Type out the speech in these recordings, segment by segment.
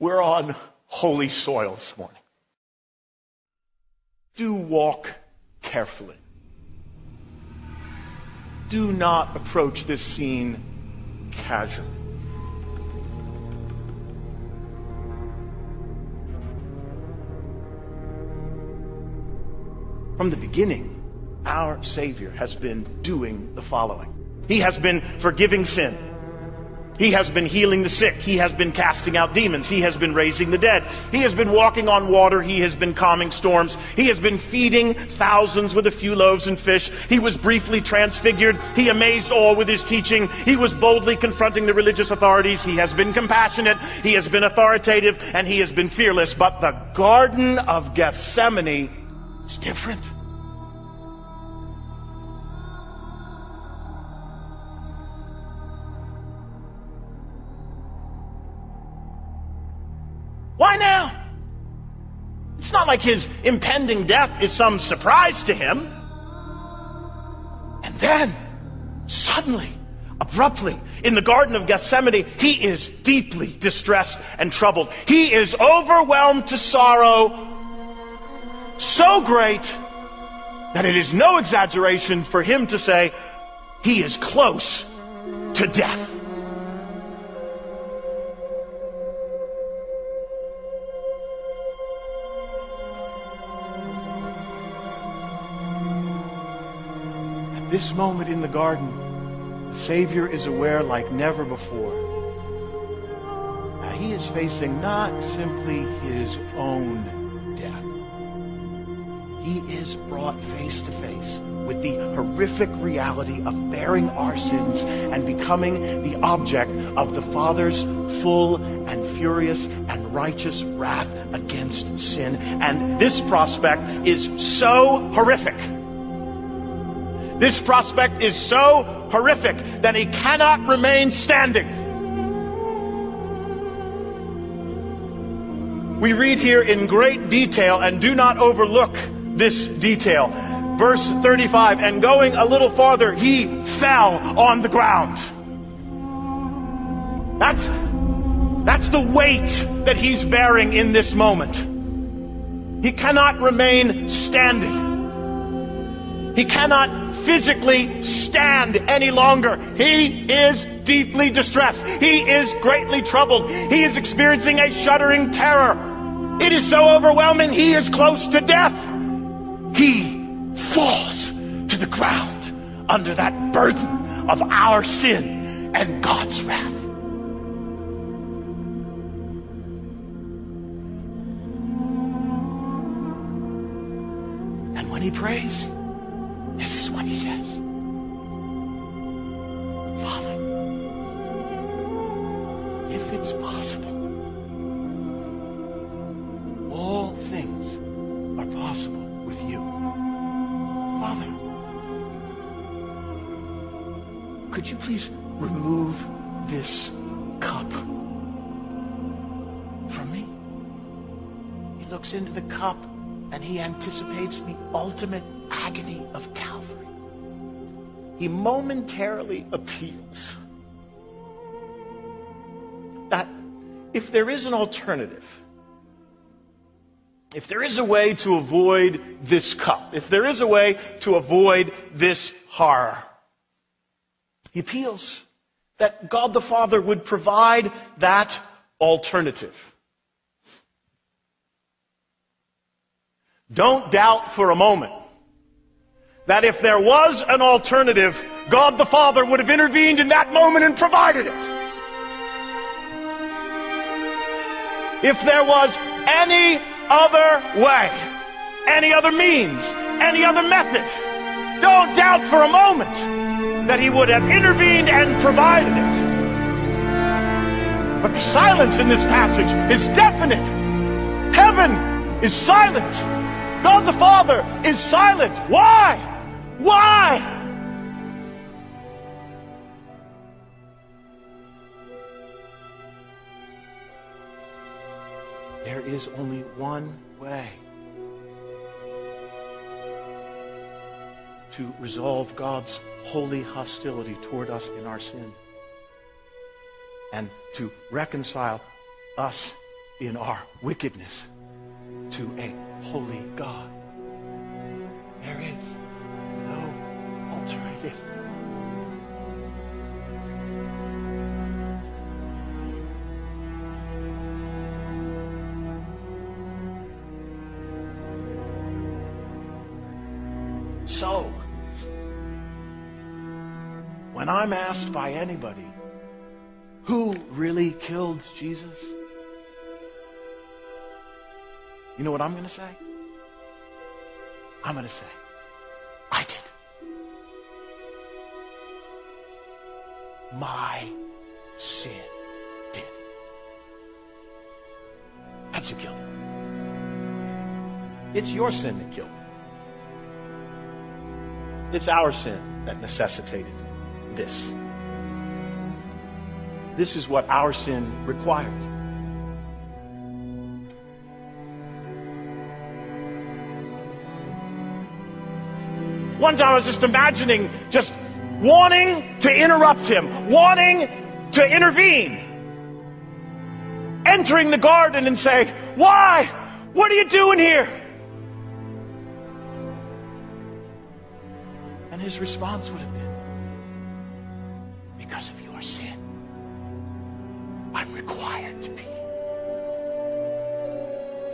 We're on holy soil this morning. Do walk carefully. Do not approach this scene casually. From the beginning, our Savior has been doing the following. He has been forgiving sin. He has been healing the sick. He has been casting out demons. He has been raising the dead. He has been walking on water. He has been calming storms. He has been feeding thousands with a few loaves and fish. He was briefly transfigured. He amazed all with his teaching. He was boldly confronting the religious authorities. He has been compassionate. He has been authoritative. And he has been fearless. But the Garden of Gethsemane is different. Why now? It's not like his impending death is some surprise to him. And then, suddenly, abruptly, in the Garden of Gethsemane, he is deeply distressed and troubled. He is overwhelmed to sorrow so great that it is no exaggeration for him to say he is close to death. This moment in the garden, the Savior is aware like never before. Now he is facing not simply his own death. He is brought face to face with the horrific reality of bearing our sins and becoming the object of the Father's full and furious and righteous wrath against sin. And this prospect is so horrific. This prospect is so horrific that he cannot remain standing. We read here in great detail, and do not overlook this detail. Verse 35, and going a little farther, he fell on the ground. That's the weight that he's bearing in this moment. He cannot remain standing. He cannot physically stand any longer. He is deeply distressed. He is greatly troubled. He is experiencing a shuddering terror. It is so overwhelming, he is close to death. He falls to the ground under that burden of our sin and God's wrath. And when he prays, this is what he says. Father, if it's possible, all things are possible with you. Father, could you please remove this cup from me? He looks into the cup and he anticipates the ultimate agony of Calvary. He momentarily appeals that if there is an alternative, if there is a way to avoid this cup, if there is a way to avoid this horror, he appeals that God the Father would provide that alternative. Don't doubt for a moment that if there was an alternative, God the Father would have intervened in that moment and provided it. If there was any other way, any other means, any other method, don't doubt for a moment that he would have intervened and provided it. But the silence in this passage is deafening. Heaven is silent. God the Father is silent. Why? Why? There is only one way to resolve God's holy hostility toward us in our sin and to reconcile us in our wickedness to a holy God. There is no alternative. So, when I'm asked by anybody, who really killed Jesus? You know what I'm going to say? I'm going to say, I did. My sin did. That's who killed him. It's your sin that killed him. It's our sin that necessitated this. This is what our sin required. One time I was just imagining just wanting to interrupt him, wanting to intervene. Entering the garden and saying, "Why? What are you doing here?" And his response would have been, "Because of your sin, I'm required to be here.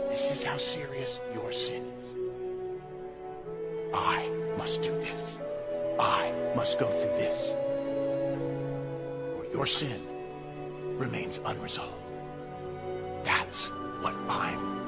This is how serious your sin is. I must do this. I must go through this. Or your sin remains unresolved. That's what I'm